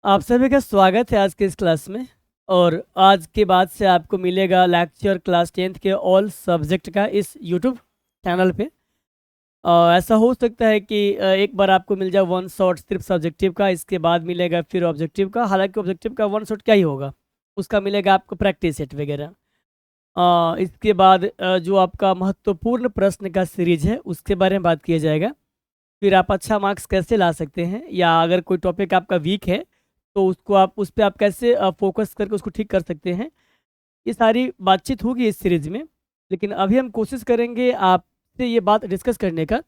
आप सभी का स्वागत है आज के इस क्लास में। और आज के बाद से आपको मिलेगा लेक्चर क्लास 10th के ऑल सब्जेक्ट का इस यूट्यूब चैनल पे। ऐसा हो सकता है कि एक बार आपको मिल जाए वन शॉट सिर्फ सब्जेक्टिव का, इसके बाद मिलेगा फिर ऑब्जेक्टिव का। हालांकि ऑब्जेक्टिव का वन शॉट क्या ही होगा, उसका मिलेगा आपको प्रैक्टिस सेट वगैरह। इसके बाद जो आपका महत्वपूर्ण प्रश्न का सीरीज है उसके बारे में बात किया जाएगा। फिर आप अच्छा मार्क्स कैसे ला सकते हैं, या अगर कोई टॉपिक आपका वीक है तो उसको आप उस पर आप कैसे फोकस करके उसको ठीक कर सकते हैं, ये सारी बातचीत होगी इस सीरीज में। लेकिन अभी हम कोशिश करेंगे आपसे ये बात डिस्कस करने का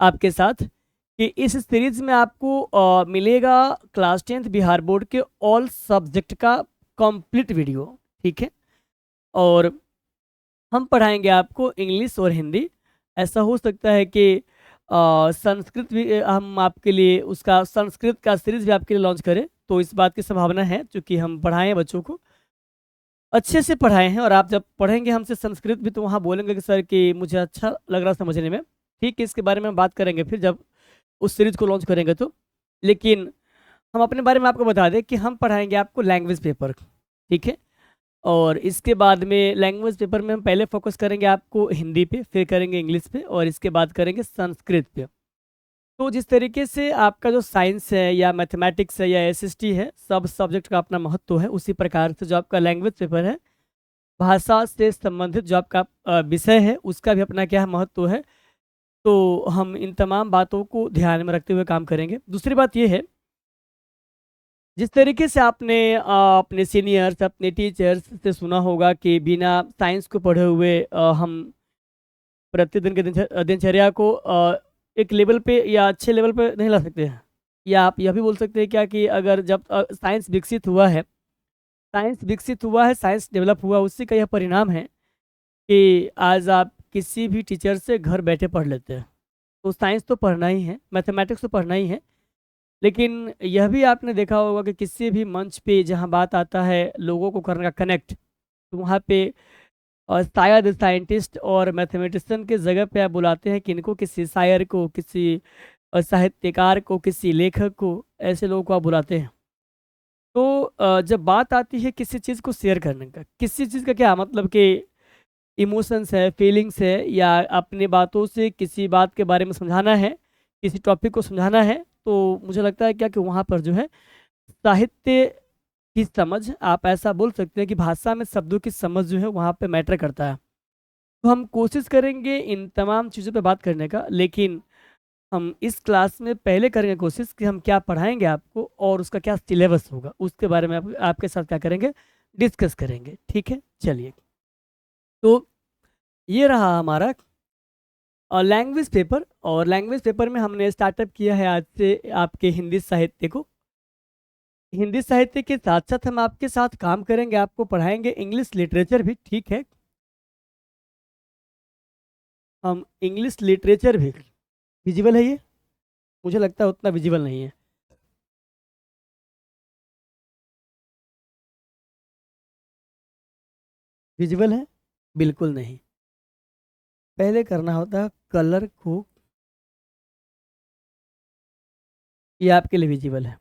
आपके साथ कि इस सीरीज में आपको मिलेगा क्लास 10th बिहार बोर्ड के ऑल सब्जेक्ट का कंप्लीट वीडियो। ठीक है। और हम पढ़ाएंगे आपको इंग्लिश और हिंदी। ऐसा हो सकता है कि संस्कृत भी हम आपके लिए उसका संस्कृत का सीरीज भी आपके लिए लॉन्च करें, तो इस बात की संभावना है क्योंकि हम पढ़ाए हैं बच्चों को, अच्छे से पढ़ाए हैं। और आप जब पढ़ेंगे हमसे संस्कृत भी तो वहाँ बोलेंगे कि सर कि मुझे अच्छा लग रहा समझने में। ठीक है, इसके बारे में हम बात करेंगे फिर जब उस सीरीज को लॉन्च करेंगे तो। लेकिन हम अपने बारे में आपको बता दें कि हम पढ़ाएंगे आपको लैंग्वेज पेपर। ठीक है। और इसके बाद में लैंग्वेज पेपर में हम पहले फोकस करेंगे आपको हिंदी पे, फिर करेंगे इंग्लिश पे, और इसके बाद करेंगे संस्कृत पे। तो जिस तरीके से आपका जो साइंस है या मैथमेटिक्स है या एसएसटी है, सब सब्जेक्ट का अपना महत्व है, उसी प्रकार से जो आपका लैंग्वेज पेपर है, भाषा से संबंधित जो आपका विषय है, उसका भी अपना क्या महत्व है। तो हम इन तमाम बातों को ध्यान में रखते हुए काम करेंगे। दूसरी बात ये है, जिस तरीके से आपने अपने सीनियर्स अपने टीचर्स से सुना होगा कि बिना साइंस को पढ़े हुए हम प्रतिदिन के दिनचर्या को एक लेवल पे या अच्छे लेवल पे नहीं ला सकते हैं। या आप यह भी बोल सकते हैं क्या कि अगर जब साइंस डेवलप हुआ, उसी का यह परिणाम है कि आज आप किसी भी टीचर से घर बैठे पढ़ लेते हैं। तो साइंस तो पढ़ना ही है, मैथमेटिक्स तो पढ़ना ही है। लेकिन यह भी आपने देखा होगा कि किसी भी मंच पे जहाँ बात आता है लोगों को करने का कनेक्ट, तो वहाँ पे शायद साइंटिस्ट और मैथमेटिशियन के जगह पे आप बुलाते हैं किनको, किसी शायर को, किसी साहित्यकार को, किसी लेखक को, ऐसे लोगों को आप बुलाते हैं। तो जब बात आती है किसी चीज़ को शेयर करने का, किसी चीज़ का क्या मतलब कि इमोशंस है, फीलिंग्स है, या अपनी बातों से किसी बात के बारे में समझाना है, किसी टॉपिक को समझाना है, तो मुझे लगता है क्या कि वहाँ पर जो है साहित्य की समझ, आप ऐसा बोल सकते हैं कि भाषा में शब्दों की समझ जो है वहाँ पे मैटर करता है। तो हम कोशिश करेंगे इन तमाम चीज़ों पे बात करने का। लेकिन हम इस क्लास में पहले करेंगे कोशिश कि हम क्या पढ़ाएंगे आपको और उसका क्या सिलेबस होगा, उसके बारे में आपके साथ क्या करेंगे, डिस्कस करेंगे। ठीक है, चलिए। तो ये रहा हमारा लैंग्वेज पेपर। और लैंग्वेज पेपर में हमने स्टार्टअप किया है आज से आपके हिंदी साहित्य को। हिंदी साहित्य के साथ साथ हम आपके साथ काम करेंगे, आपको पढ़ाएंगे इंग्लिश लिटरेचर भी। ठीक है, हम इंग्लिश लिटरेचर भी, विजिबल है ये? मुझे लगता है उतना विजिबल नहीं है। विजिबल है? बिल्कुल नहीं। पहले करना होता है कलर को, ये आपके लिए विजिबल है।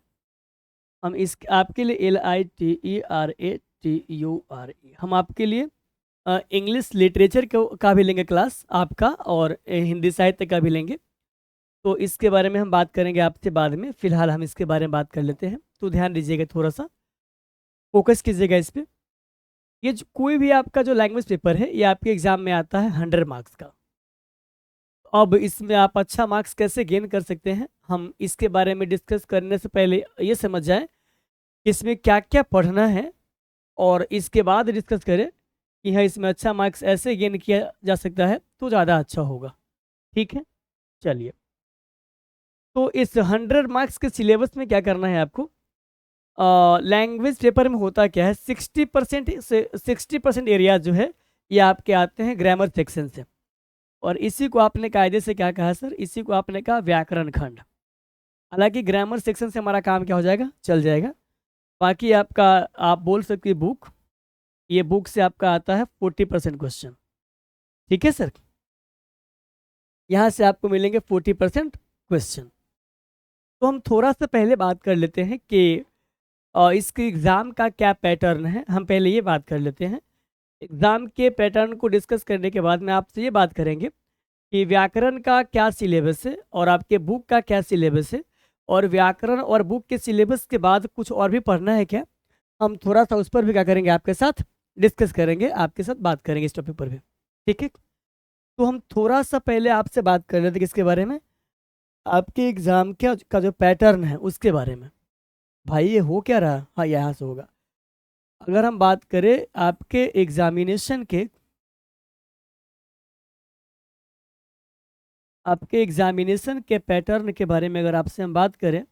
हम इस आपके लिए LITERATURE हम आपके लिए इंग्लिश लिटरेचर का भी लेंगे क्लास आपका, और हिंदी साहित्य का भी लेंगे। तो इसके बारे में हम बात करेंगे आपसे बाद में, फिलहाल हम इसके बारे में बात कर लेते हैं। तो ध्यान दीजिएगा, थोड़ा सा फोकस कीजिएगा इस पे। कोई भी आपका जो लैंग्वेज पेपर है, ये आपके एग्जाम में आता है 100 मार्क्स का। अब इसमें आप अच्छा मार्क्स कैसे गेन कर सकते हैं, हम इसके बारे में डिस्कस करने से पहले ये समझ जाएं कि इसमें क्या क्या पढ़ना है, और इसके बाद डिस्कस करें कि हाँ इसमें अच्छा मार्क्स ऐसे गेन किया जा सकता है तो ज़्यादा अच्छा होगा। ठीक है, चलिए। तो इस 100 मार्क्स के सिलेबस में क्या करना है आपको, लैंग्वेज पेपर में होता क्या है, 60% एरिया जो है ये आपके आते हैं ग्रामर सेक्शन से। और इसी को आपने कायदे से क्या कहा सर, इसी को आपने कहा व्याकरण खंड। हालांकि ग्रामर सेक्शन से हमारा काम क्या हो जाएगा, चल जाएगा। बाकी आपका, आप बोल सकते हैं बुक, ये बुक से आपका आता है 40% क्वेश्चन। ठीक है सर, यहाँ से आपको मिलेंगे 40% क्वेश्चन। तो हम थोड़ा सा पहले बात कर लेते हैं कि और इसके एग्ज़ाम का क्या पैटर्न है, हम पहले ये बात कर लेते हैं। एग्ज़ाम के पैटर्न को डिस्कस करने के बाद में आपसे ये बात करेंगे कि व्याकरण का क्या सिलेबस है और आपके बुक का क्या सिलेबस है, और व्याकरण और बुक के सिलेबस के बाद कुछ और भी पढ़ना है क्या, हम थोड़ा सा उस पर भी क्या करेंगे, आपके साथ डिस्कस करेंगे, आपके साथ बात करेंगे इस टॉपिक पर भी। ठीक है, तो हम थोड़ा सा पहले आपसे बात कर लेते हैं किसके बारे में, आपके एग्ज़ाम का जो पैटर्न है उसके बारे में। भाई ये हो क्या रहा, हाँ यहाँ से होगा। अगर हम बात करें आपके एग्जामिनेशन के पैटर्न के बारे में अगर आपसे हम बात करें,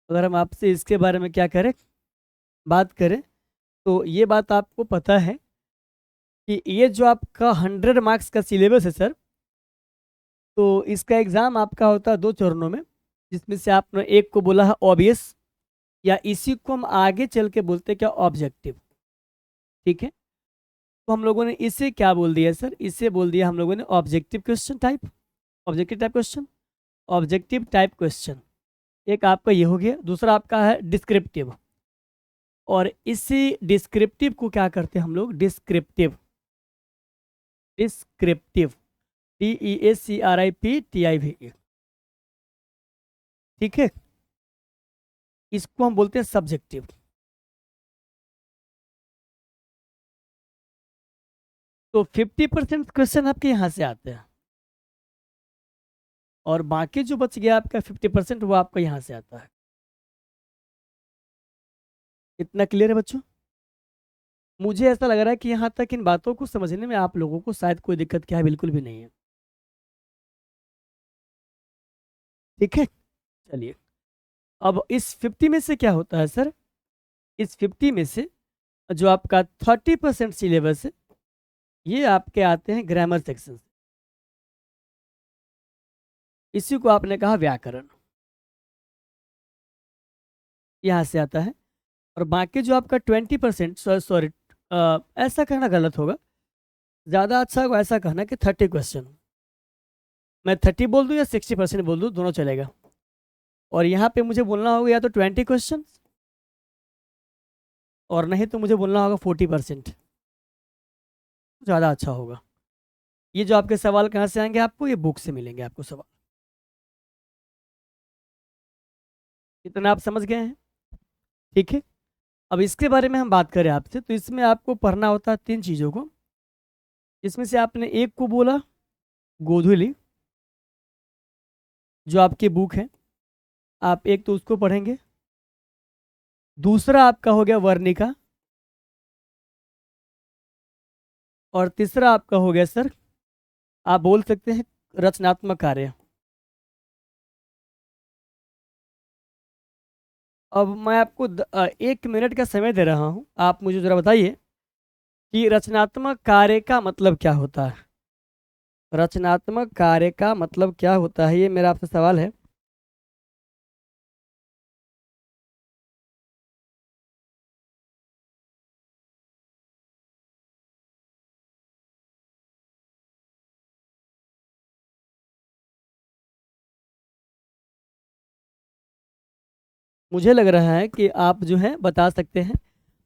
अगर हम आपसे इसके बारे में क्या करें, बात करें, तो ये बात आपको पता है कि ये जो आपका 100 मार्क्स का सिलेबस है सर, तो इसका एग्ज़ाम आपका होता है 2 चरणों में, जिसमें से आपने एक को बोला है ऑब्वियस, या इसी को हम आगे चल के बोलते हैं क्या, ऑब्जेक्टिव। ठीक है, तो हम लोगों ने इसे क्या बोल दिया सर, इसे बोल दिया हम लोगों ने objective question type, objective type question, objective type question. एक आपका ये हो गया, दूसरा आपका है डिस्क्रिप्टिव, और इसी डिस्क्रिप्टिव को क्या करते हैं हम लोग, डिस्क्रिप्टिव, डिस्क्रिप्टिव, DESCRIPTIV। ठीक है, इसको हम बोलते हैं सब्जेक्टिव। तो 50% क्वेश्चन आपके यहाँ से आते हैं, और बाकी जो बच गया आपका 50% वो आपका यहाँ से आता है। इतना क्लियर है बच्चों? मुझे ऐसा लग रहा है कि यहाँ तक इन बातों को समझने में आप लोगों को शायद कोई दिक्कत क्या है, बिल्कुल भी नहीं है। ठीक है, चलिए, अब इस 50 में से क्या होता है सर, इस 50 में से जो आपका 30% सिलेबस है, ये आपके आते हैं ग्रामर सेक्शन से, इसी को आपने कहा व्याकरण, यहाँ से आता है। और बाकी जो आपका 20%, सॉरी ऐसा कहना गलत होगा, ज़्यादा अच्छा होगा ऐसा कहना कि 30 क्वेश्चन, मैं 30 बोल दूँ या 60% बोल दूँ, दोनों चलेगा। और यहाँ पे मुझे बोलना होगा या तो 20 क्वेश्चन, और नहीं तो मुझे बोलना होगा 40%, ज़्यादा अच्छा होगा। ये जो आपके सवाल कहाँ से आएंगे आपको, ये बुक से मिलेंगे आपको सवाल। इतना आप समझ गए हैं? ठीक है, अब इसके बारे में हम बात करें आपसे, तो इसमें आपको पढ़ना होता है 3 चीज़ों को। इसमें से आपने एक को बोला गोधुली, जो आपकी बुक है, आप एक तो उसको पढ़ेंगे। दूसरा आपका हो गया वर्णिका, और तीसरा आपका हो गया सर, आप बोल सकते हैं रचनात्मक कार्य। अब मैं आपको 1 मिनट का समय दे रहा हूँ, आप मुझे ज़रा बताइए कि रचनात्मक कार्य का मतलब क्या होता है, रचनात्मक कार्य का मतलब क्या होता है, ये मेरा आपसे सवाल है। मुझे लग रहा है कि आप जो है बता सकते हैं,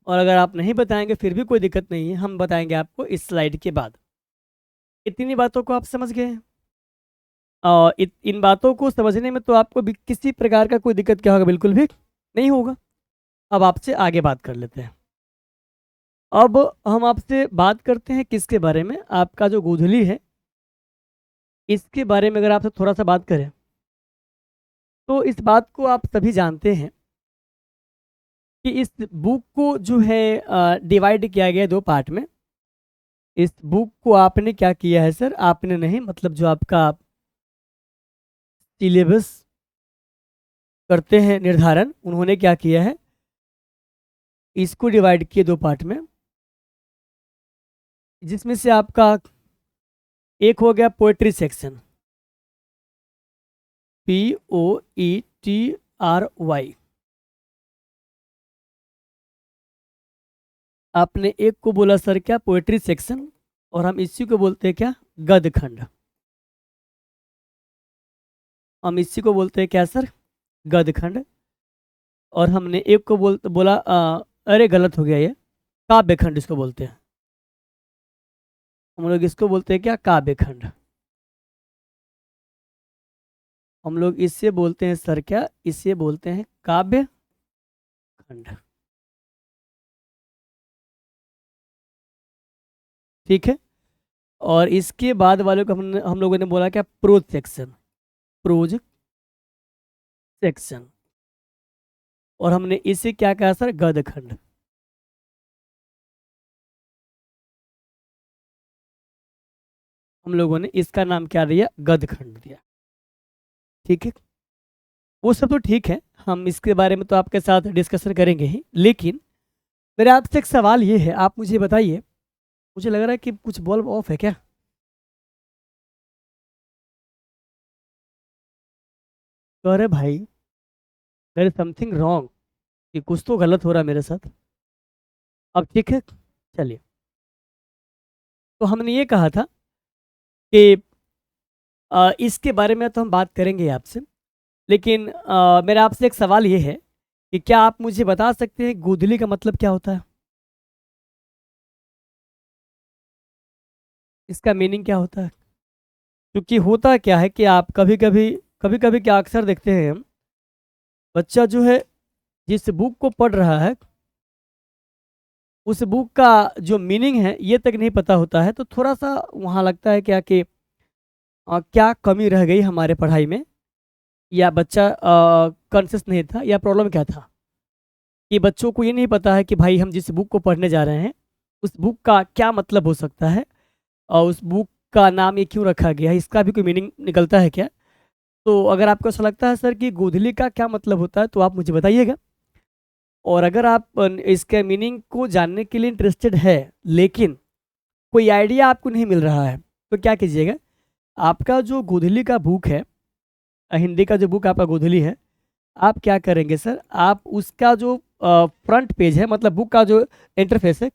और अगर आप नहीं बताएंगे फिर भी कोई दिक्कत नहीं है, हम बताएंगे आपको इस स्लाइड के बाद। इतनी बातों को आप समझ गए हैं, और इन बातों को समझने में तो आपको भी किसी प्रकार का कोई दिक्कत क्या होगा, बिल्कुल भी नहीं होगा। अब आपसे आगे बात कर लेते हैं। अब हम आपसे बात करते हैं किसके बारे में, आपका जो गोधुली है, इसके बारे में अगर आपसे थोड़ा सा बात करें, तो इस बात को आप सभी जानते हैं कि इस बुक को जो है डिवाइड किया गया 2 पार्ट में। इस बुक को आपने क्या किया है सर, आपने नहीं, मतलब जो आपका सिलेबस करते हैं निर्धारण, उन्होंने क्या किया है, इसको डिवाइड किए 2 पार्ट में, जिसमें से आपका एक हो गया पोएट्री सेक्शन, POETRY, आपने एक को बोला सर क्या, पोएट्री सेक्शन, और हम इसी को बोलते हैं क्या, गद्य खंड। हम इसी को बोलते हैं क्या सर, गद्यखंड। और हमने एक को बोला अरे गलत हो गया ये, काव्यखंड इसको बोलते हैं। हम लोग इसको बोलते हैं क्या, काव्यखंड। हम लोग इससे बोलते हैं सर क्या, इसे बोलते हैं काव्य खंड। ठीक है। और इसके बाद वाले को हम लोगों ने बोला क्या, प्रोज सेक्शन, प्रोज सेक्शन। और हमने इसे क्या कहा सर, गद्य खंड। हम लोगों ने इसका नाम क्या दिया, गद्य खंड दिया। ठीक है। वो सब तो ठीक है, हम इसके बारे में तो आपके साथ डिस्कशन करेंगे ही, लेकिन मेरा आपसे एक सवाल ये है, आप मुझे बताइए, मुझे लग रहा है कि कुछ बल्ब ऑफ है क्या। तो अरे भाई, देयर इज समथिंग रॉन्ग, कि कुछ तो गलत हो रहा है मेरे साथ। अब ठीक है, चलिए। तो हमने ये कहा था कि इसके बारे में तो हम बात करेंगे आपसे, लेकिन मेरा आपसे एक सवाल ये है कि क्या आप मुझे बता सकते हैं गोधली का मतलब क्या होता है, इसका मीनिंग क्या होता है। क्योंकि होता क्या है कि आप कभी कभी क्या अक्सर देखते हैं हम, बच्चा जो है जिस बुक को पढ़ रहा है, उस बुक का जो मीनिंग है ये तक नहीं पता होता है, तो थोड़ा सा वहाँ लगता है क्या कि क्या कमी रह गई हमारे पढ़ाई में, या बच्चा कॉन्शियस नहीं था, या प्रॉब्लम क्या था, कि बच्चों को ये नहीं पता है कि भाई हम जिस बुक को पढ़ने जा रहे हैं उस बुक का क्या मतलब हो सकता है, और उस बुक का नाम ये क्यों रखा गया है, इसका भी कोई मीनिंग निकलता है क्या। तो अगर आपको ऐसा लगता है सर कि गोधली का क्या मतलब होता है, तो आप मुझे बताइएगा। और अगर आप इसके मीनिंग को जानने के लिए इंटरेस्टेड है, लेकिन कोई आइडिया आपको नहीं मिल रहा है, तो क्या कीजिएगा, आपका जो गोधली का बुक है, हिंदी का जो बुक आपका गोधली है, आप क्या करेंगे सर, आप उसका जो फ्रंट पेज है, मतलब बुक का जो इंटरफेस है,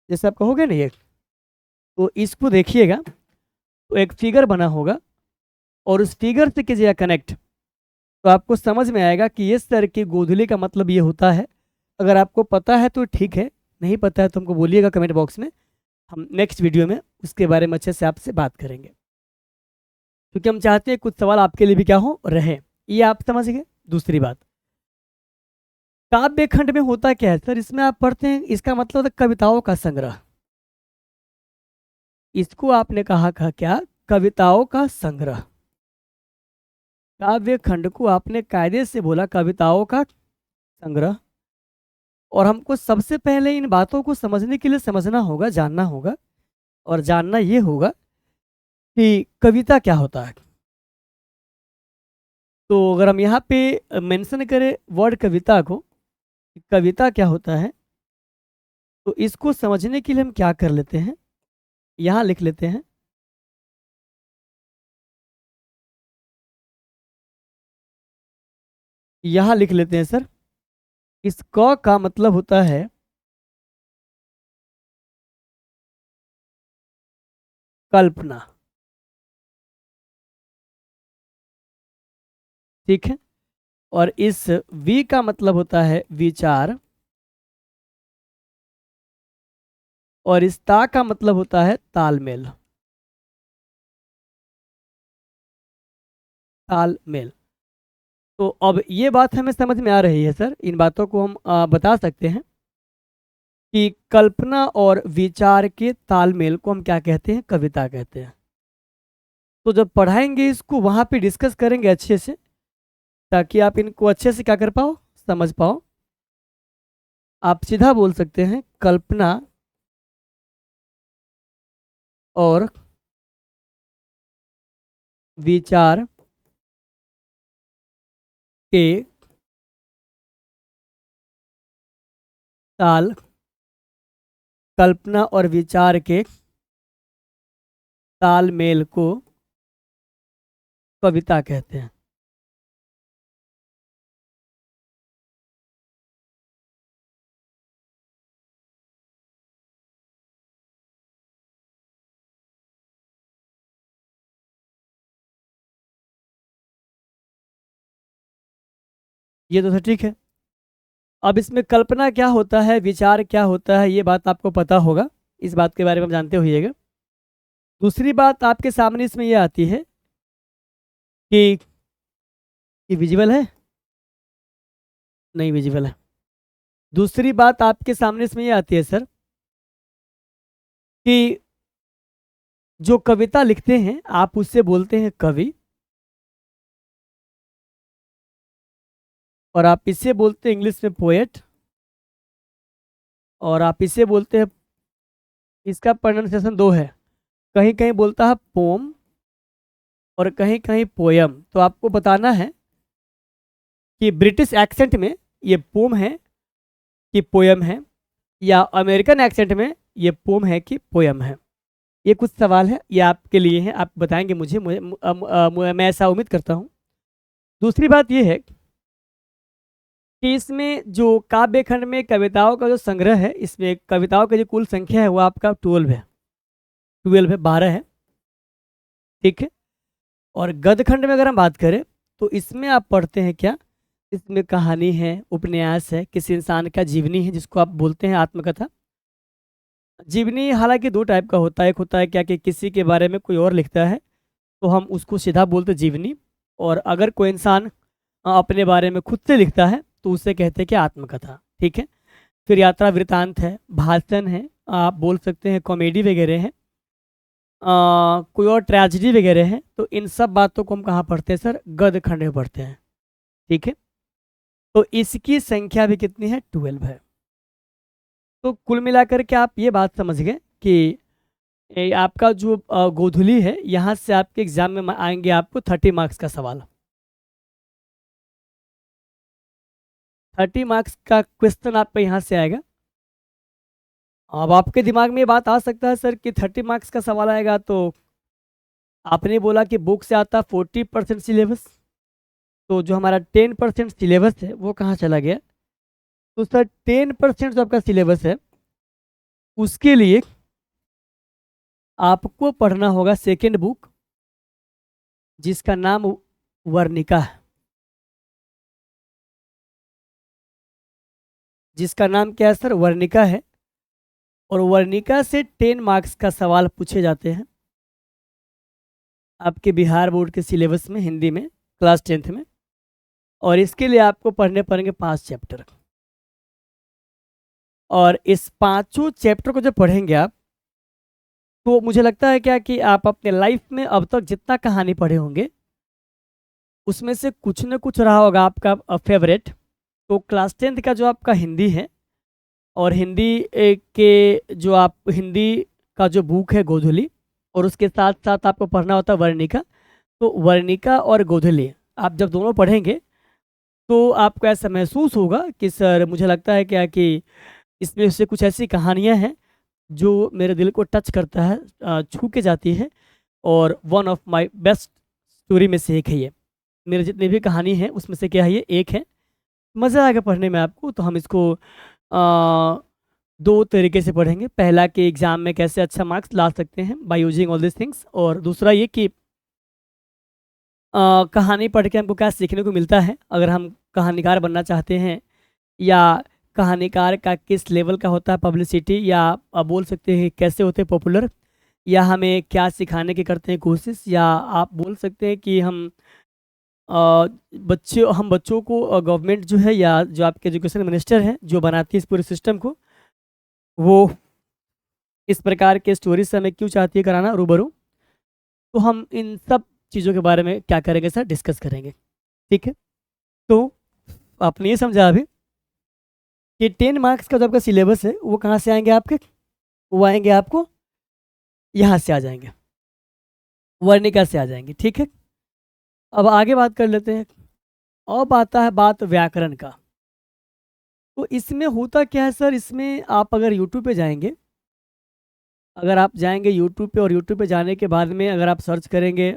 जैसे आप कहोगे ना ये, तो इसको देखिएगा, तो एक फिगर बना होगा, और उस फिगर से कीजिएगा कनेक्ट, तो आपको समझ में आएगा कि ये सर की गोधली का मतलब ये होता है। अगर आपको पता है तो ठीक है, नहीं पता है तो हमको बोलिएगा कमेंट बॉक्स में, हम नेक्स्ट वीडियो में उसके बारे में अच्छे से आपसे बात करेंगे, क्योंकि हम चाहते हैं कुछ सवाल आपके लिए भी क्या हो रहे, ये आप समझ गए। दूसरी बात, काव्य खंड में होता क्या है सर, इसमें आप पढ़ते हैं, इसका मतलब है कविताओं का संग्रह। इसको आपने कहा क्या, कविताओं का संग्रह। काव्य खंड को आपने कायदे से बोला कविताओं का संग्रह। और हमको सबसे पहले इन बातों को समझने के लिए समझना होगा, जानना होगा, और जानना ये होगा कि कविता क्या होता है। तो अगर हम यहाँ पे मेंशन करें वर्ड कविता को, कि कविता क्या होता है, तो इसको समझने के लिए हम क्या कर लेते हैं, यहाँ लिख लेते हैं, यहाँ लिख लेते हैं सर, इस क का मतलब होता है कल्पना। ठीक है। और इस वी का मतलब होता है विचार। और इस ता का मतलब होता है तालमेल, तालमेल। तो अब ये बात हमें समझ में आ रही है सर, इन बातों को हम बता सकते हैं कि कल्पना और विचार के तालमेल को हम क्या कहते हैं, कविता कहते हैं। तो जब पढ़ाएंगे इसको वहाँ पे डिस्कस करेंगे अच्छे से, ताकि आप इनको अच्छे से क्या कर पाओ, समझ पाओ। आप सीधा बोल सकते हैं कल्पना और विचार के ताल, कल्पना और विचार के तालमेल को कविता कहते हैं। ये तो ठीक है। अब इसमें कल्पना क्या होता है, विचार क्या होता है, ये बात आपको पता होगा, इस बात के बारे में आप जानते होइएगा। दूसरी बात आपके सामने इसमें ये आती है कि ये विजिबल है, नहीं विजिबल है। दूसरी बात आपके सामने इसमें ये आती है सर कि जो कविता लिखते हैं आप उससे बोलते हैं कवि, और आप इसे बोलते हैं इंग्लिश में पोएट, और आप इसे बोलते हैं, इसका प्रोनाउंसिएशन दो है, कहीं कहीं बोलता है पोम और कहीं कहीं पोयम। तो आपको बताना है कि ब्रिटिश एक्सेंट में ये पोम है कि पोयम है, या अमेरिकन एक्सेंट में ये पोम है कि पोयम है। ये कुछ सवाल है, ये आपके लिए है, आप बताएंगे मुझे, मैं ऐसा उम्मीद करता हूँ। दूसरी बात ये है कि इसमें जो काव्य खंड में कविताओं का जो संग्रह है, इसमें कविताओं की जो कुल संख्या है वो आपका 12 है, 12 है, 12 है, ठीक है। और गद्य खंड में अगर हम बात करें तो इसमें आप पढ़ते हैं क्या, इसमें कहानी है, उपन्यास है, किसी इंसान का जीवनी है जिसको आप बोलते हैं आत्मकथा। जीवनी हालांकि दो टाइप का होता है, एक होता है क्या कि किसी के बारे में कोई और लिखता है तो हम उसको सीधा बोलते जीवनी, और अगर कोई इंसान अपने बारे में खुद से लिखता है तो उसे कहते हैं कि आत्मकथा, ठीक है। फिर यात्रा वृतांत है, भाषण है, आप बोल सकते हैं कॉमेडी वगैरह है, कोई और ट्रेजेडी वगैरह है। तो इन सब बातों को हम कहाँ पढ़ते हैं सर, गद्य खंड में पढ़ते हैं, ठीक है। तो इसकी संख्या भी कितनी है, 12 है। तो कुल मिलाकर के आप ये बात समझ गए कि आपका जो गोधुली है, यहाँ से आपके एग्जाम में आएंगे आपको 30 मार्क्स का सवाल, 30 मार्क्स का क्वेश्चन आपका यहाँ से आएगा। अब आपके दिमाग में ये बात आ सकता है सर कि 30 मार्क्स का सवाल आएगा, तो आपने बोला कि बुक से आता 40% सिलेबस, तो जो हमारा 10% सिलेबस है वो कहाँ चला गया। तो सर 10% जो आपका सिलेबस है उसके लिए आपको पढ़ना होगा सेकेंड बुक जिसका नाम वर्णिका है, जिसका नाम क्या है सर, वर्णिका है। और वर्णिका से 10 मार्क्स का सवाल पूछे जाते हैं आपके बिहार बोर्ड के सिलेबस में, हिंदी में, क्लास 10th में। और इसके लिए आपको पढ़ने पड़ेंगे 5 चैप्टर, और इस 5 चैप्टर को जब पढ़ेंगे आप, तो मुझे लगता है क्या कि आप अपने लाइफ में अब तक जितना कहानी पढ़े होंगे उसमें से कुछ न कुछ रहा होगा आपका फेवरेट। तो क्लास 10th का जो आपका हिंदी है, और हिंदी के जो आप हिंदी का जो बुक है गोधुली, और उसके साथ साथ आपको पढ़ना होता है वर्णिका। तो वर्णिका और गोधुली आप जब दोनों पढ़ेंगे तो आपको ऐसा महसूस होगा कि सर मुझे लगता है क्या कि इसमें से कुछ ऐसी कहानियां हैं जो मेरे दिल को टच करता है, छू के जाती है, और one of my best story में से एक है ये। मेरे जितनी भी कहानी है उसमें से क्या है, ये एक है। मज़ा आएगा पढ़ने में आपको। तो हम इसको दो तरीके से पढ़ेंगे। पहला कि एग्ज़ाम में कैसे अच्छा मार्क्स ला सकते हैं by using all this things, और दूसरा ये कि कहानी पढ़ के हमको क्या सीखने को मिलता है अगर हम कहानीकार बनना चाहते हैं, या कहानीकार का किस लेवल का होता है पब्लिसिटी, या आप बोल सकते हैं कैसे होते हैं पॉपुलर, या हमें क्या सिखाने की करते हैं कोशिश, या आप बोल सकते हैं कि हम बच्चों को गवर्नमेंट जो है या जो आपके एजुकेशन मिनिस्टर हैं जो बनाती है इस पूरे सिस्टम को, वो इस प्रकार के स्टोरीज से हमें क्यों चाहती है कराना रूबरू। तो हम इन सब चीज़ों के बारे में क्या करेंगे सर, डिस्कस करेंगे, ठीक है। तो आपने ये समझा अभी कि 10 मार्क्स का जो आपका सिलेबस है वो कहाँ से आएंगे आपके, वो आएंगे आपको यहाँ से आ जाएंगे, वर्णिका से आ जाएंगे, ठीक है। अब आगे बात कर लेते हैं। अब आता है बात व्याकरण का। तो इसमें होता क्या है सर, इसमें आप अगर यूट्यूब पे जाएंगे, अगर आप जाएंगे यूट्यूब पे, और यूट्यूब पे जाने के बाद में अगर आप सर्च करेंगे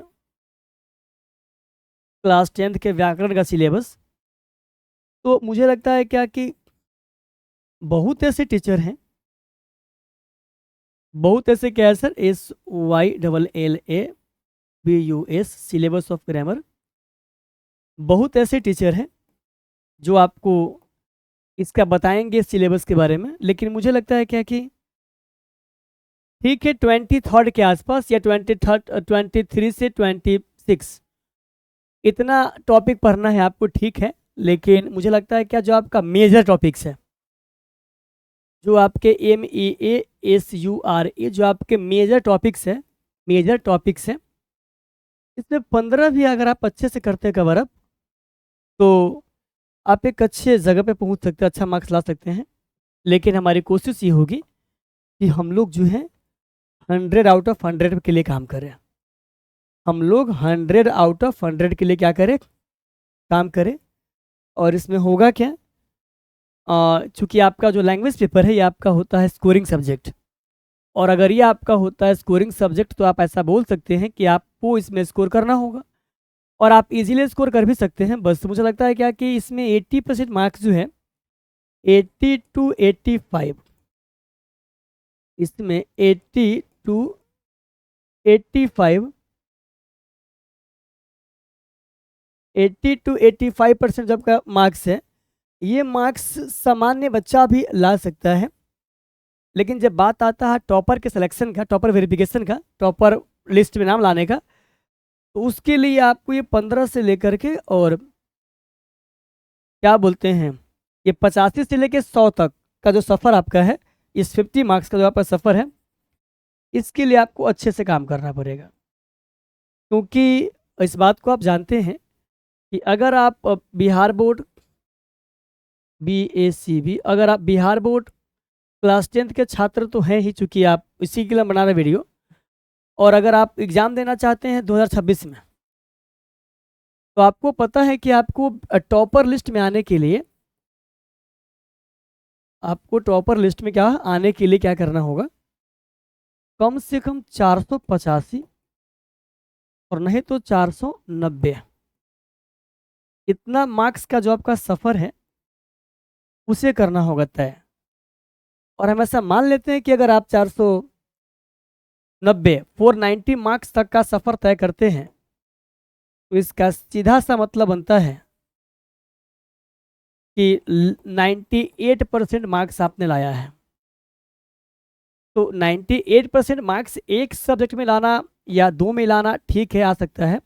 क्लास 10th के व्याकरण का सिलेबस, तो मुझे लगता है क्या कि बहुत ऐसे टीचर हैं, बहुत ऐसे क्या है sir, SYLLABUS syllabus of grammar, बहुत ऐसे टीचर हैं जो आपको इसका बताएंगे सिलेबस के बारे में। लेकिन मुझे लगता है क्या कि ठीक है 23rd के आसपास या 23 से 26 इतना टॉपिक पढ़ना है आपको, ठीक है। लेकिन मुझे लगता है क्या जो आपका मेजर टॉपिक्स है, जो आपके MEASURE जो आपके मेजर टॉपिक्स है, इसमें 15 भी अगर आप अच्छे से करते हैं कवर अप, तो आप एक अच्छे जगह पे पहुंच सकते हैं, अच्छा मार्क्स ला सकते हैं। लेकिन हमारी कोशिश ये होगी कि हम लोग जो है 100 आउट ऑफ 100 के लिए काम करें। हम लोग 100 आउट ऑफ 100 के लिए क्या करें, काम करें। और इसमें होगा क्या, चूंकि आपका जो लैंग्वेज पेपर है ये आपका होता है स्कोरिंग सब्जेक्ट, और अगर ये आपका होता है स्कोरिंग सब्जेक्ट तो आप ऐसा बोल सकते हैं कि आपको इसमें स्कोर करना होगा, और आप इजीली स्कोर कर भी सकते हैं। बस मुझे लगता है क्या कि इसमें 80% मार्क्स जो है, 80 to 85, इसमें 85 80 to 85% जो आपका मार्क्स है, ये मार्क्स सामान्य बच्चा भी ला सकता है। लेकिन जब बात आता है टॉपर के सिलेक्शन का, टॉपर वेरिफिकेशन का, टॉपर लिस्ट में नाम लाने का, तो उसके लिए आपको ये 15 से लेकर के और क्या बोलते हैं, ये 85 से लेकर 100 तक का जो सफ़र आपका है, इस 50 मार्क्स का जो आपका सफ़र है, इसके लिए आपको अच्छे से काम करना पड़ेगा। क्योंकि इस बात को आप जानते हैं कि अगर आप बिहार बोर्ड BACB, अगर आप बिहार बोर्ड क्लास 10th के छात्र तो हैं ही, चूंकि आप इसी के लिए बना रहे वीडियो, और अगर आप एग्ज़ाम देना चाहते हैं 2026 में, तो आपको पता है कि आपको टॉपर लिस्ट में आने के लिए, आपको टॉपर लिस्ट में क्या आने के लिए क्या करना होगा, कम से कम 485 और नहीं तो 490, इतना मार्क्स का जो आपका सफ़र है उसे करना होगा तय। और हम ऐसा मान लेते हैं कि अगर आप 490 मार्क्स तक का सफ़र तय करते हैं, तो इसका सीधा सा मतलब बनता है कि 98% मार्क्स आपने लाया है। तो 98% मार्क्स एक सब्जेक्ट में लाना या दो में लाना ठीक है, आ सकता है।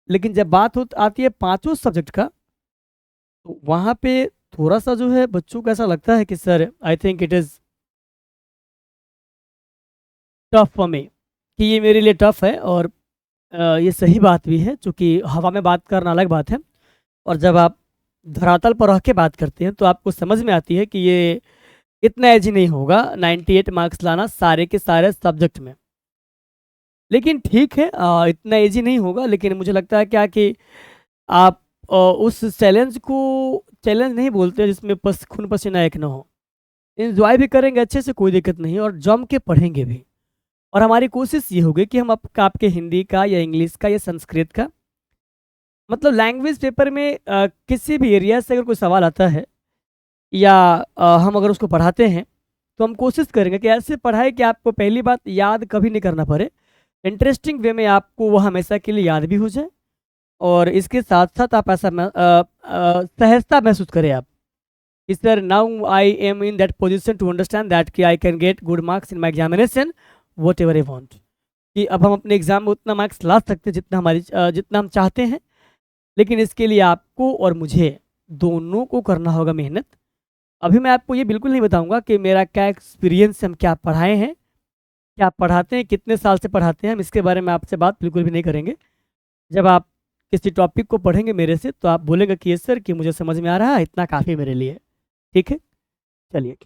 लेकिन जब बात आती है पांचों सब्जेक्ट का, तो वहाँ पे थोड़ा सा जो है बच्चों को ऐसा लगता है कि sir I think it is tough for me, कि ये मेरे लिए टफ है। और ये सही बात भी है, क्योंकि हवा में बात करना अलग बात है, और जब आप धरातल पर रह के बात करते हैं तो आपको समझ में आती है कि ये इतना ईजी नहीं होगा 98 मार्क्स लाना सारे के सारे सब्जेक्ट में। लेकिन ठीक है, इतना ईजी नहीं होगा, लेकिन मुझे लगता है क्या कि आप उस चैलेंज को चैलेंज नहीं बोलते जिसमें खून पसीना एक ना हो, इंजॉय भी करेंगे अच्छे से, कोई दिक्कत नहीं, और जम के पढ़ेंगे भी। और हमारी कोशिश ये होगी कि हम आपके हिंदी का या इंग्लिश का या संस्कृत का, मतलब लैंग्वेज पेपर में किसी भी एरिया से अगर कोई सवाल आता है या हम अगर उसको पढ़ाते हैं, तो हम कोशिश करेंगे कि ऐसे पढ़ाए कि आपको पहली बात याद कभी नहीं करना पड़े, इंटरेस्टिंग वे में आपको वो हमेशा के लिए याद भी हो जाए, और इसके साथ साथ आप ऐसा सहजता महसूस करें आप कि sir now I am in that position to understand that कि I can get good marks in my examination whatever I want, कि अब हम अपने एग्जाम में उतना मार्क्स ला सकते हैं जितना हम चाहते हैं। लेकिन इसके लिए आपको और मुझे दोनों को करना होगा मेहनत। अभी मैं आपको ये बिल्कुल नहीं बताऊंगा कि मेरा क्या एक्सपीरियंस है, हम क्या पढ़ाए हैं, क्या पढ़ाते हैं, कितने साल से पढ़ाते हैं, हम इसके बारे में आपसे बात बिल्कुल भी नहीं करेंगे। जब आप किसी टॉपिक को पढ़ेंगे मेरे से तो आप बोलेंगे कि ये सर कि मुझे समझ में आ रहा है, इतना काफ़ी मेरे लिए, ठीक है। चलिए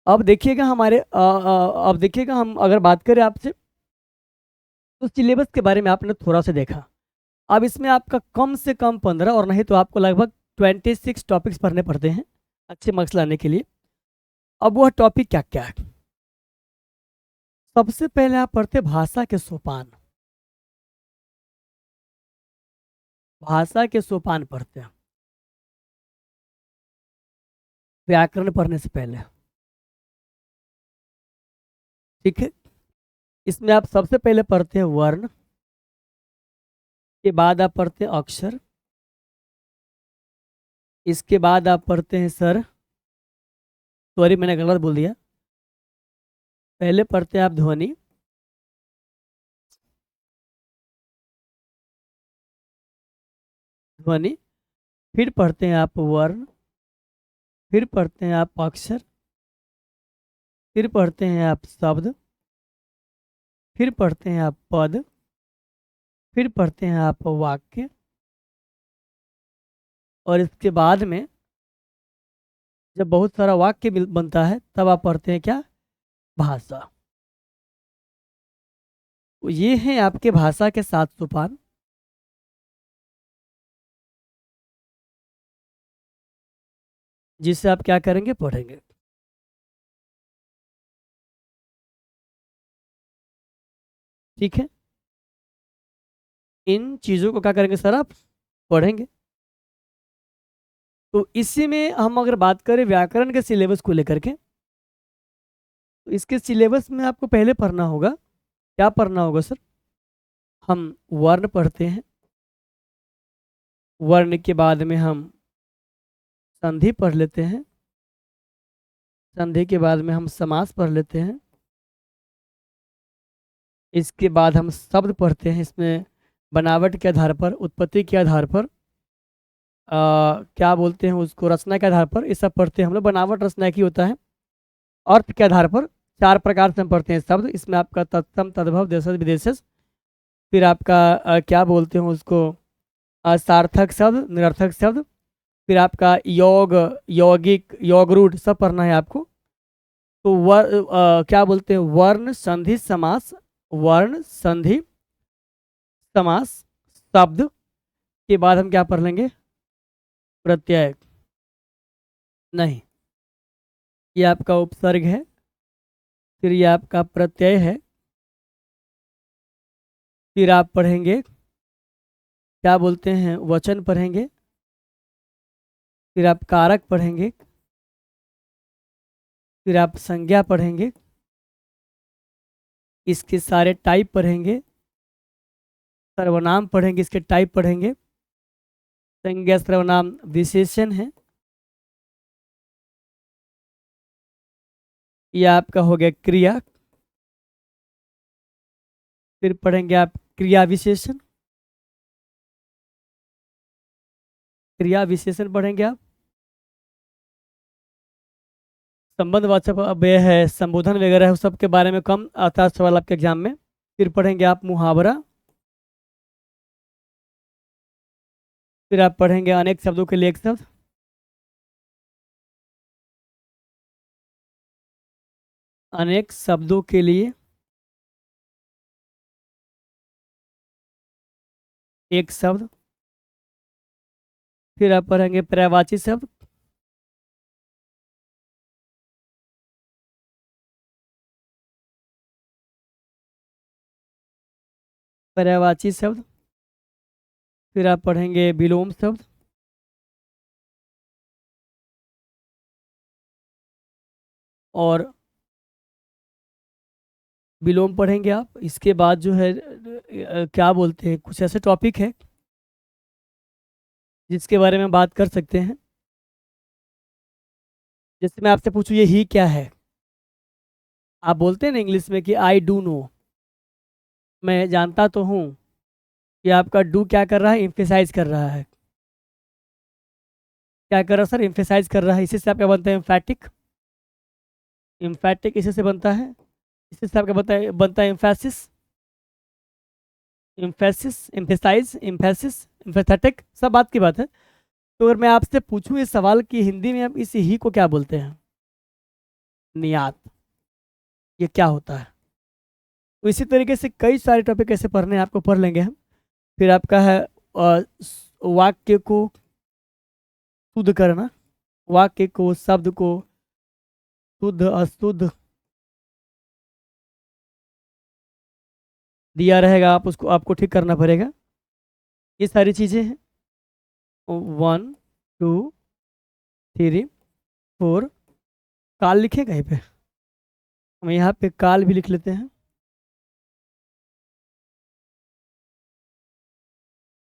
अब देखिएगा अब देखिएगा, हम अगर बात करें आपसे तो सिलेबस के बारे में आपने थोड़ा सा देखा। अब इसमें आपका कम से कम 15 और नहीं तो आपको लगभग 26 टॉपिक्स पढ़ने पड़ते हैं अच्छे मार्क्स लाने के लिए। अब वह टॉपिक क्या क्या है, सबसे पहले आप पढ़ते भाषा के सोपान, भाषा के सोपान पढ़ते हैं व्याकरण पढ़ने से पहले, ठीक है। इसमें आप सबसे पहले पढ़ते हैं वर्ण, के बाद आप पढ़ते हैं अक्षर, इसके बाद आप पढ़ते हैं सर, सॉरी मैंने गलत बोल दिया, पहले पढ़ते हैं आप ध्वनि, ध्वनि, फिर पढ़ते हैं आप वर्ण, फिर पढ़ते हैं आप अक्षर, फिर पढ़ते हैं आप शब्द, फिर पढ़ते हैं आप पद, फिर पढ़ते हैं आप वाक्य, और इसके बाद में जब बहुत सारा वाक्य बनता है तब आप पढ़ते हैं क्या, भाषा। तो ये हैं आपके भाषा के 7 सोपान। जिससे आप क्या करेंगे, पढ़ेंगे। ठीक है, इन चीज़ों को क्या करेंगे सर, आप पढ़ेंगे। तो इसी में हम अगर बात करें व्याकरण के सिलेबस को लेकर के, तो इसके सिलेबस में आपको पहले पढ़ना होगा, क्या पढ़ना होगा सर, हम वर्ण पढ़ते हैं, वर्ण के बाद में हम संधि पढ़ लेते हैं, संधि के बाद में हम समास पढ़ लेते हैं, इसके बाद हम शब्द पढ़ते हैं, इसमें बनावट के आधार पर, उत्पत्ति के आधार पर, क्या बोलते हैं उसको, रचना के आधार पर, ये सब पढ़ते हैं हम लोग। बनावट रचना की होता है। अर्थ के आधार पर 4 प्रकार से हम पढ़ते हैं शब्द, इसमें आपका तत्सम, तद्भव, देशज, विदेशज, फिर आपका क्या बोलते हैं उसको, सार्थक शब्द, निरर्थक शब्द, फिर आपका योग, यौगिक, योग रूढ़, सब पढ़ना है आपको। तो क्या बोलते हैं, वर्ण संधि समास, वर्ण संधि समास शब्द के बाद हम क्या पढ़ लेंगे, प्रत्यय। नहीं, ये आपका उपसर्ग है, फिर ये आपका प्रत्यय है, फिर आप पढ़ेंगे क्या बोलते हैं, वचन पढ़ेंगे, फिर आप कारक पढ़ेंगे, फिर आप संज्ञा पढ़ेंगे, इसके सारे टाइप पढ़ेंगे, सर्वनाम पढ़ेंगे, इसके टाइप पढ़ेंगे, संज्ञा सर्वनाम विशेषण है, यह आपका हो गया क्रिया, फिर पढ़ेंगे आप क्रिया विशेषण, क्रिया विशेषण पढ़ेंगे आप, संबंधवाचक अब यह है संबोधन वगैरह है, उस सब के बारे में कम आता है सवाल आपके एग्जाम में। फिर पढ़ेंगे आप मुहावरा, फिर आप पढ़ेंगे अनेक शब्दों के लिए एक शब्द, अनेक शब्दों के लिए एक शब्द, फिर आप पढ़ेंगे पर्यायवाची शब्द, पर्यायवाची शब्द, फिर आप पढ़ेंगे विलोम शब्द, और विलोम पढ़ेंगे आप। इसके बाद जो है क्या बोलते हैं, कुछ ऐसे टॉपिक है जिसके बारे में बात कर सकते हैं। जैसे मैं आपसे पूछूं ये ही क्या है, आप बोलते हैं ना इंग्लिश में कि आई डू नो, मैं जानता तो हूँ, कि आपका डू क्या कर रहा है, इम्फेसाइज कर रहा है, क्या कर रहा है सर, इम्फेसाइज कर रहा है। इसी से आपका बनता है एम्फैटिक, इम्फैटिक इसी से बनता है, इसी से आपका बनता है एम्फेसिस, एम्फेसिस, एम्फेसाइज, एम्फेसिस, एम्फेथेटिक, सब बात की बात है। तो अगर मैं आपसे पूछूं इस सवाल की हिंदी में आप इस ही को क्या बोलते हैं, नियात, ये क्या होता है। तो इसी तरीके से कई सारे टॉपिक ऐसे पढ़ने हैं, आपको पढ़ लेंगे हम। फिर आपका है वाक्य को शुद्ध करना, वाक्य को, शब्द को शुद्ध अशुद्ध दिया रहेगा, आप उसको आपको ठीक करना पड़ेगा। ये सारी चीज़ें हैं, 1 2 3 4, काल लिखे कहीं पे, हम यहाँ पे काल भी लिख लेते हैं,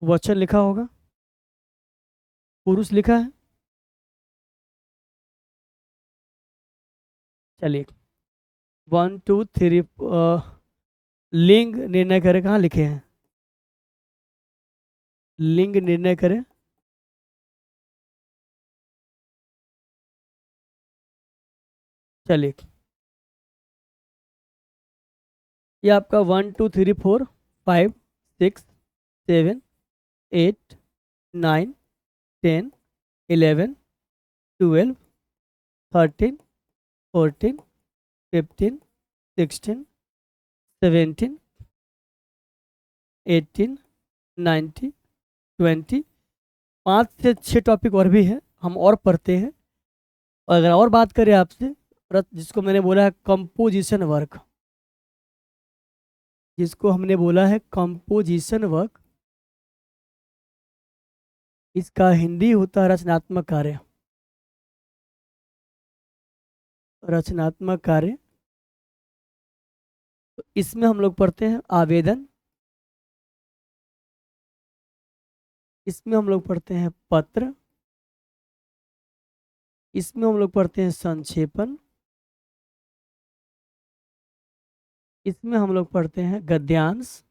वचन लिखा होगा, पुरुष लिखा है, चलिए 1 2 3 लिंग निर्णय करें, कहाँ लिखे हैं? लिंग निर्णय करें। चलिए ये आपका 1 2 3 4 5 6 7 8 9 10 11 12 13 14 15 16 17 18 19 20 5 से 6 टॉपिक और भी हैं, हम और पढ़ते हैं। और अगर और बात करें आपसे, जिसको मैंने बोला है कंपोजिशन वर्क, जिसको हमने बोला है कंपोजिशन वर्क, इसका हिंदी होता है रचनात्मक कार्य। रचनात्मक कार्य, तो इसमें हम लोग पढ़ते हैं आवेदन, इसमें हम लोग पढ़ते हैं पत्र, इसमें हम लोग पढ़ते हैं संक्षेपण, इसमें हम लोग पढ़ते हैं गद्यांश,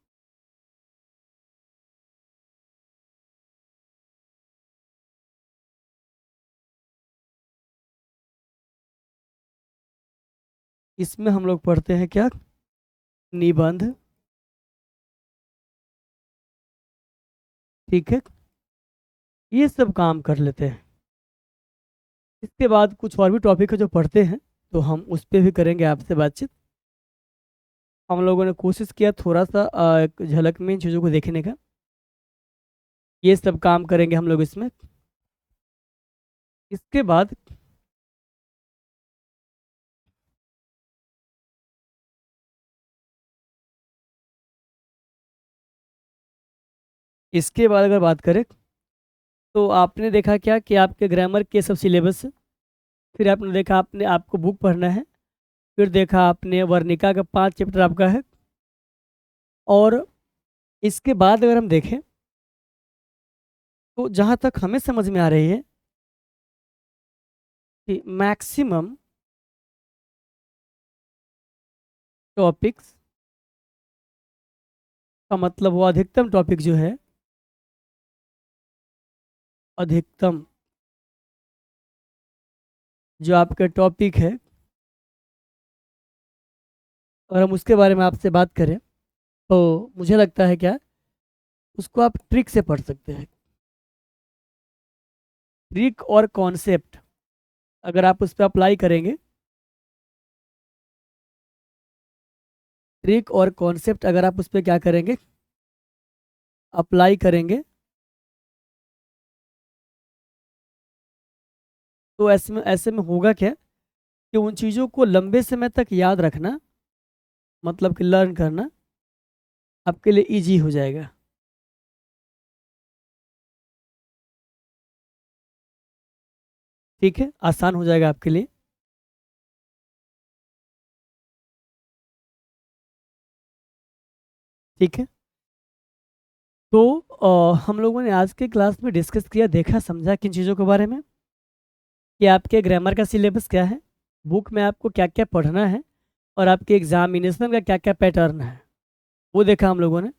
इसमें हम लोग पढ़ते हैं क्या? निबंध। ठीक है, ये सब काम कर लेते हैं। इसके बाद कुछ और भी टॉपिक है जो पढ़ते हैं, तो हम उस पर भी करेंगे आपसे बातचीत। हम लोगों ने कोशिश किया थोड़ा सा एक झलक में इन चीज़ों को देखने का। ये सब काम करेंगे हम लोग इसमें। इसके बाद अगर बात करें, तो आपने देखा क्या कि आपके ग्रामर के सब सिलेबस, फिर आपने देखा आपने आपको बुक पढ़ना है, फिर देखा आपने वर्णिका का 5 चैप्टर आपका है। और इसके बाद अगर हम देखें, तो जहाँ तक हमें समझ में आ रही है कि मैक्सिमम टॉपिक्स का मतलब वो अधिकतम टॉपिक जो है, अधिकतम जो आपका टॉपिक है, और हम उसके बारे में आपसे बात करें, तो मुझे लगता है क्या, उसको आप ट्रिक से पढ़ सकते हैं। ट्रिक और कॉन्सेप्ट अगर आप उस पर अप्लाई करेंगे, ट्रिक और कॉन्सेप्ट अगर आप उस पर क्या करेंगे, अप्लाई करेंगे, तो ऐसे में होगा क्या कि उन चीज़ों को लंबे समय तक याद रखना, मतलब कि लर्न करना आपके लिए इजी हो जाएगा। ठीक है, आसान हो जाएगा आपके लिए। ठीक है, तो हम लोगों ने आज के क्लास में डिस्कस किया, देखा समझा किन चीज़ों के बारे में, कि आपके ग्रामर का सिलेबस क्या है, बुक में आपको क्या क्या पढ़ना है, और आपके एग्जामिनेशन का क्या क्या पैटर्न है, वो देखा हम लोगों ने।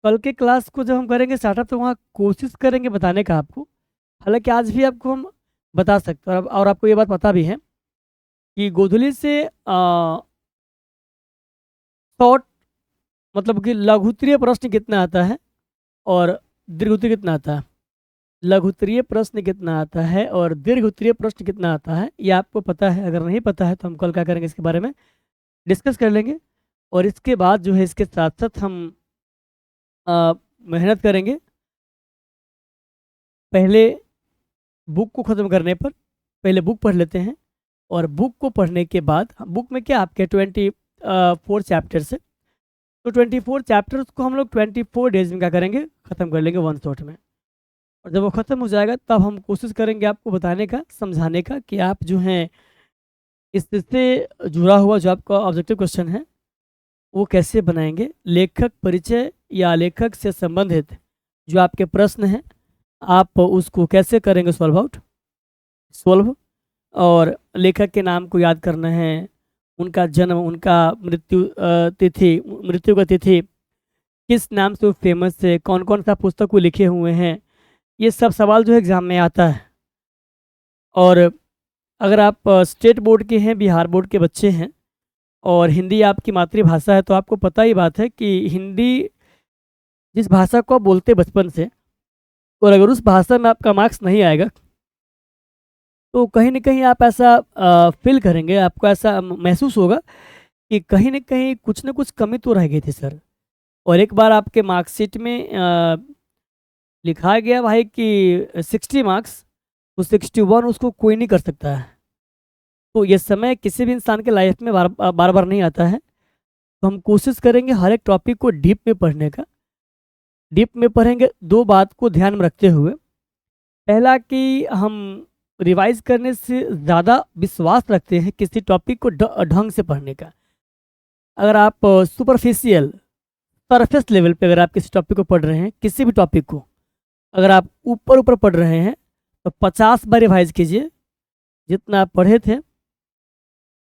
कल के क्लास को जब हम करेंगे स्टार्टअप, तो वहाँ कोशिश करेंगे बताने का आपको, हालांकि आज भी आपको हम बता सकते हैं, और आपको ये बात पता भी है कि गोधुली से शॉर्ट, मतलब कि लघुत्तरीय प्रश्न कितना आता है और दीर्घोत्तरीय कितना आता है, लघुत्तरीय प्रश्न कितना आता है और दीर्घोत्तरीय प्रश्न कितना आता है, ये आपको पता है। अगर नहीं पता है तो हम कल क्या करेंगे, इसके बारे में डिस्कस कर लेंगे। और इसके बाद जो है, इसके साथ साथ हम मेहनत करेंगे, पहले बुक को ख़त्म करने पर, पहले बुक पढ़ लेते हैं, और बुक को पढ़ने के बाद, बुक में क्या आपके 24 चैप्टर्स है, तो 24 चैप्टर्स को हम लोग 24 डेज में क्या करेंगे, ख़त्म कर लेंगे वन शॉट में। और जब वो ख़त्म हो जाएगा, तब हम कोशिश करेंगे आपको बताने का, समझाने का, कि आप जो हैं इससे जुड़ा हुआ जो आपका ऑब्जेक्टिव क्वेश्चन है वो कैसे बनाएंगे, लेखक परिचय या लेखक से संबंधित जो आपके प्रश्न हैं, आप उसको कैसे करेंगे सॉल्व। और लेखक के नाम को याद करना है, उनका जन्म, उनका मृत्यु का तिथि, किस नाम से वो फेमस है, कौन कौन सा पुस्तक वो लिखे हुए हैं, ये सब सवाल जो है एग्ज़ाम में आता है। और अगर आप स्टेट बोर्ड के हैं, बिहार बोर्ड के बच्चे हैं और हिंदी आपकी मातृभाषा है, तो आपको पता ही बात है कि हिंदी जिस भाषा को आप बोलते बचपन से, और अगर उस भाषा में आपका मार्क्स नहीं आएगा तो कहीं न कहीं आप ऐसा फ़ील करेंगे, आपको ऐसा महसूस होगा कि कहीं न कहीं कुछ न कुछ कमी तो रह गई थी सर। और एक बार आपके मार्कशीट में लिखा गया भाई कि 60 मार्क्स, तो 61 उसको कोई नहीं कर सकता है। तो ये समय किसी भी इंसान के लाइफ में बार-बार नहीं आता है। तो हम कोशिश करेंगे हर एक टॉपिक को डीप में पढ़ने का। डीप में पढ़ेंगे 2 बात को ध्यान में रखते हुए। पहला कि हम रिवाइज़ करने से ज़्यादा विश्वास रखते हैं किसी टॉपिक को ढंग से पढ़ने का। अगर आप सुपरफिशियल, सरफेस लेवल पे अगर आप किसी टॉपिक को पढ़ रहे हैं, किसी भी टॉपिक को अगर आप ऊपर-ऊपर पढ़ रहे हैं, तो 50 बार रिवाइज़ कीजिए। जितना आप पढ़े थे,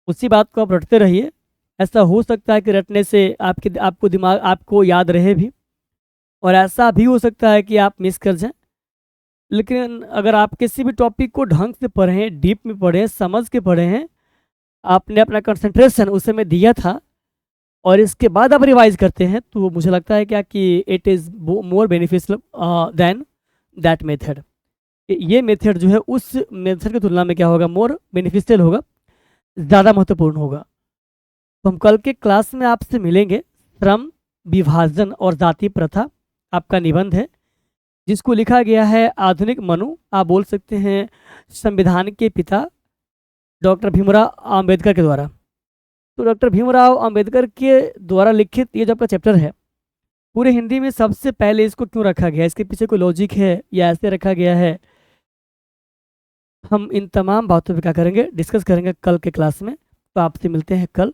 उसी बात को आप रटते रहिए। ऐसा हो सकता है कि रटने से आपको याद रहे भी, और ऐसा भी हो सकता है कि आप मिस कर जाएँ। लेकिन अगर आप किसी भी टॉपिक को ढंग से पढ़ें, डीप में पढ़ें, समझ के पढ़े हैं, आपने अपना कंसंट्रेशन उस समय दिया था और इसके बाद आप रिवाइज़ करते हैं, तो मुझे लगता है क्या कि it is more beneficial than that method. ये मेथड जो है उस मेथड की तुलना में क्या होगा, मोर बेनिफिशियल होगा, ज़्यादा महत्वपूर्ण होगा। तो हम कल के क्लास में आपसे मिलेंगे। श्रम, विभाजन और जाति प्रथा आपका निबंध है, जिसको लिखा गया है आधुनिक मनु, आप बोल सकते हैं संविधान के पिता डॉक्टर भीमराव अंबेडकर के द्वारा। तो डॉक्टर भीमराव अंबेडकर के द्वारा लिखित ये जो आपका चैप्टर है, पूरे हिंदी में सबसे पहले इसको क्यों रखा गया है, इसके पीछे कोई लॉजिक है या ऐसे रखा गया है, हम इन तमाम बातों पे क्या करेंगे, डिस्कस करेंगे कल के क्लास में। तो आपसे मिलते हैं कल।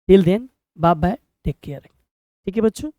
Till then, bye bye, take care. ठीक है बच्चों।